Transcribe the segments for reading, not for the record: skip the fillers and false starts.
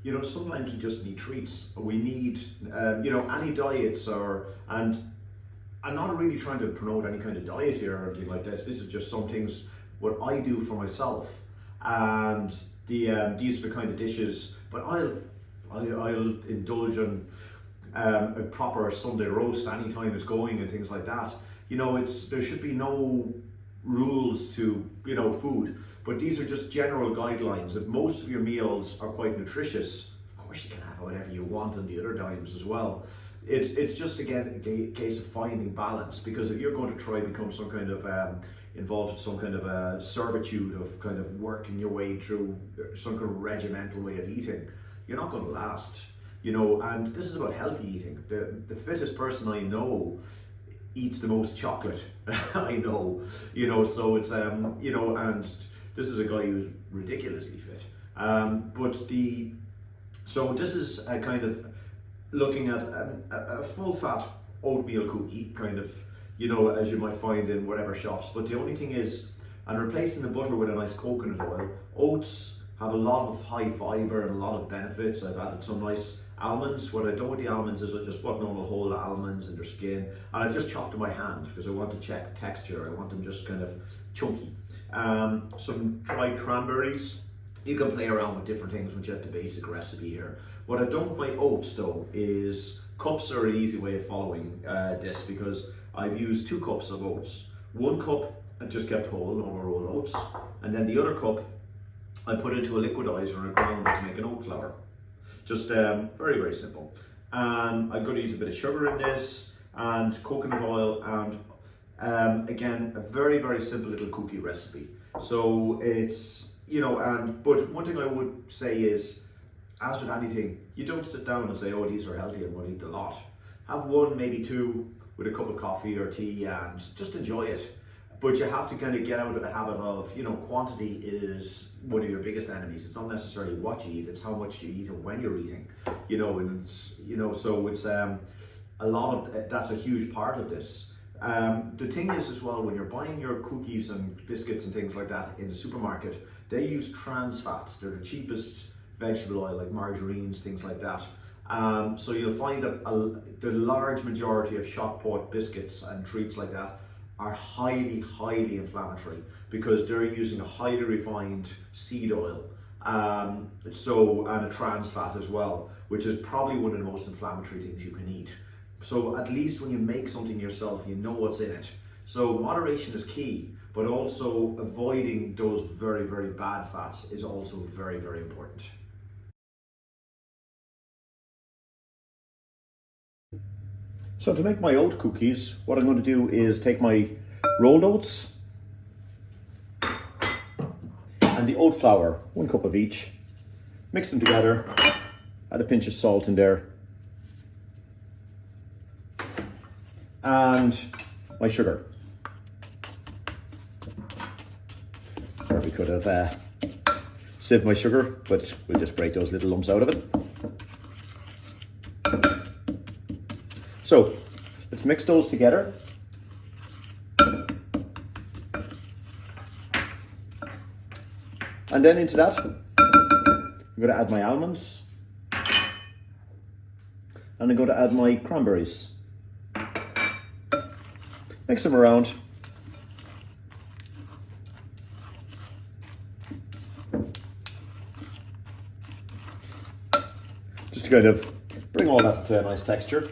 you know, sometimes we just need treats. We need, you know, any diets and I'm not really trying to promote any kind of diet here or anything like this. This is just some things what I do for myself, and these are the kind of dishes. But I'll indulge in a proper Sunday roast anytime it's going and things like that. You know, there should be no rules to, you know, food, but these are just general guidelines. If most of your meals are quite nutritious, of course you can have whatever you want on the other times as well. It's just again a case of finding balance, because if you're going to try become some kind of involved in some kind of a servitude of kind of working your way through some kind of regimental way of eating, you're not going to last. You know, and this is about healthy eating. The fittest person I know eats the most chocolate. I know, you know, so it's you know, and this is a guy who's ridiculously fit. So this is a kind of looking at a full fat oatmeal cookie, kind of, you know, as you might find in whatever shops. But the only thing is, and replacing the butter with a nice coconut oil. Oats have a lot of high fiber and a lot of benefits. I've added some nice almonds. What I do with the almonds is I just put normal whole almonds in their skin, and I just chopped them by hand because I want to check texture. I want them just kind of chunky. Some dried cranberries. You can play around with different things once you have the basic recipe here. What I've done with my oats though is, cups are an easy way of following this, because I've used 2 cups of oats. 1 cup I just kept whole, normal rolled oats, and then the other cup I put into a liquidizer and a grounder to make an oat flour. Just very, very simple. And I'm going to use a bit of sugar in this, and coconut oil, and again, a very, very simple little cookie recipe. So it's, you know, but one thing I would say is, as with anything, you don't sit down and say, oh, these are healthy, I'm going to eat a lot. Have 1, maybe 2 with a cup of coffee or tea and just enjoy it. But you have to kind of get out of the habit of, you know, quantity is one of your biggest enemies. It's not necessarily what you eat, it's how much you eat and when you're eating, you know, and it's, you know, so it's a lot of, that's a huge part of this. The thing is as well, when you're buying your cookies and biscuits and things like that in the supermarket, they use trans fats. They're the cheapest vegetable oil, like margarines, things like that. So you'll find that the large majority of shop bought biscuits and treats like that are highly, highly inflammatory, because they're using a highly refined seed oil, and a trans fat as well, which is probably one of the most inflammatory things you can eat. So at least when you make something yourself, you know what's in it. So moderation is key, but also avoiding those very, very bad fats is also very, very important. So to make my oat cookies, what I'm going to do is take my rolled oats and the oat flour, 1 cup of each, mix them together, add a pinch of salt in there, and my sugar. Or we could have sieved my sugar, but we'll just break those little lumps out of it. So let's mix those together. And then into that, I'm going to add my almonds. And I'm going to add my cranberries. Mix them around. Just to kind of bring all that to a nice texture.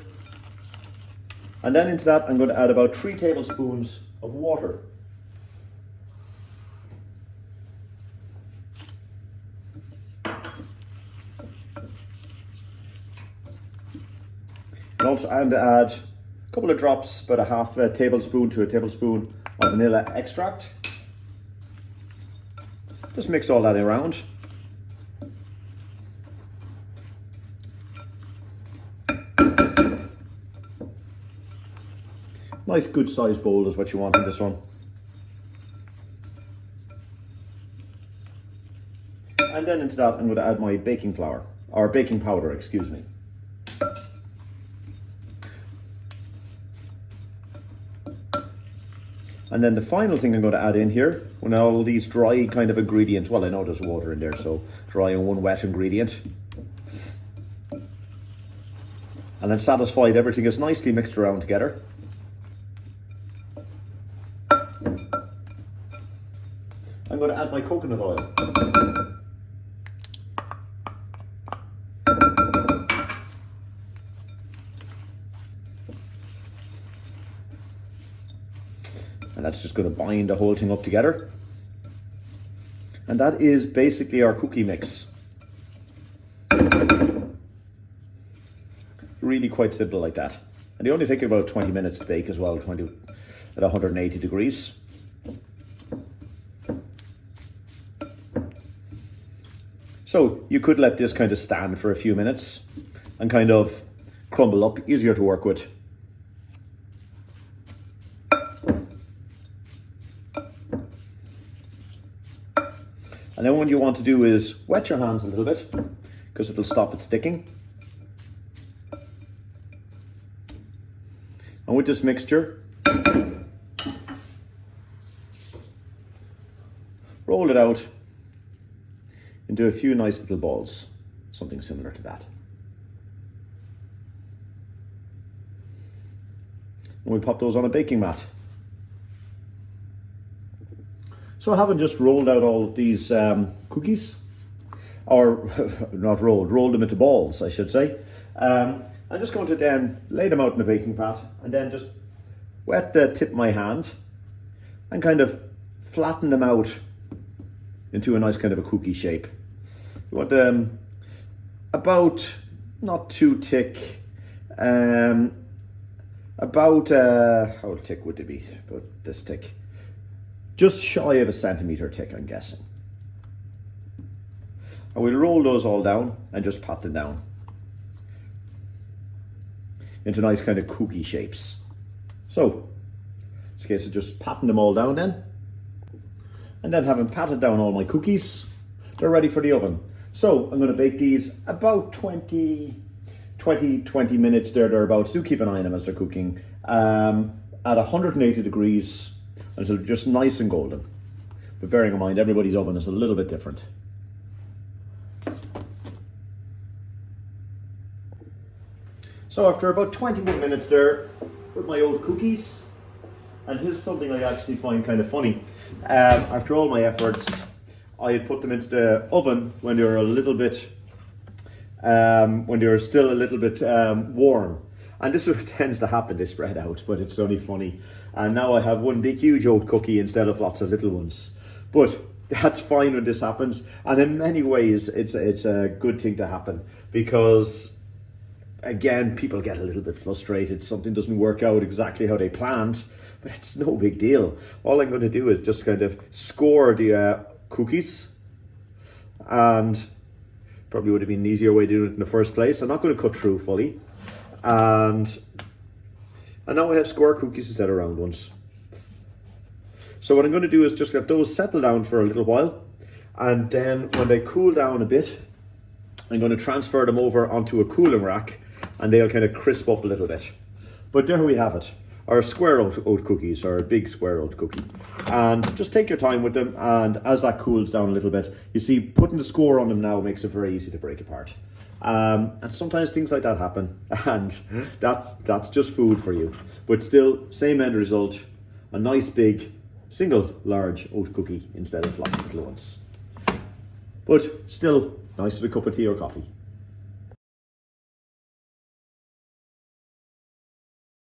And then into that, I'm going to add about 3 tablespoons of water. And also I'm going to add a couple of drops, about a half a tablespoon to a tablespoon of vanilla extract. Just mix all that around. Nice good sized bowl is what you want in this one. And then into that I'm going to add my baking flour, or baking powder, excuse me. And then the final thing I'm going to add in here, when all these dry kind of ingredients, well, I know there's water in there, so dry and 1 wet ingredient. and then satisfied everything is nicely mixed around together. I'm going to add my coconut oil. And that's just going to bind the whole thing up together. And that is basically our cookie mix. Really quite simple like that. And they only take about 20 minutes to bake as well, at 180 degrees. So you could let this kind of stand for a few minutes and kind of crumble up, easier to work with. And then what you want to do is wet your hands a little bit because it'll stop it sticking. And with this mixture, roll it out into a few nice little balls, something similar to that. And we pop those on a baking mat. So having just rolled out all of these cookies, or not rolled them into balls, I should say, I'm just going to then lay them out in the baking pat and then just wet the tip of my hand and kind of flatten them out into a nice kind of a cookie shape. You want them about, not too thick, about, how thick would they be? About this thick. Just shy of a centimetre thick, I'm guessing. And we'll roll those all down and just pat them down into nice kind of cookie shapes. So, in this case of just patting them all down then. And then having patted down all my cookies, they're ready for the oven. So I'm going to bake these about 20 minutes thereabouts. Do keep an eye on them as they're cooking. At 180 degrees until just nice and golden. But bearing in mind, everybody's oven is a little bit different. So after about 21 minutes there with my oat cookies, and this is something I actually find kind of funny. After all my efforts, I had put them into the oven when they were a little bit, when they were still a little bit warm. And this is what tends to happen, they spread out, but it's only funny. And now I have one big huge oat cookie instead of lots of little ones. But that's fine when this happens. And in many ways, it's a good thing to happen because, again, people get a little bit frustrated. Something doesn't work out exactly how they planned, but it's no big deal. All I'm going to do is just kind of score the cookies, and probably would have been an easier way to do it in the first place. I'm not going to cut through fully. And now I have square cookies instead of round ones. So what I'm going to do is just let those settle down for a little while, and then when they cool down a bit, I'm going to transfer them over onto a cooling rack and they'll kind of crisp up a little bit. But there we have it, our square oat cookies, or a big square oat cookie. And just take your time with them, and as that cools down a little bit, you see putting the score on them now makes it very easy to break apart. And sometimes things like that happen, and that's just food for you. But still, same end result, a nice big single large oat cookie instead of lots of little ones. But still, nice with a cup of tea or coffee.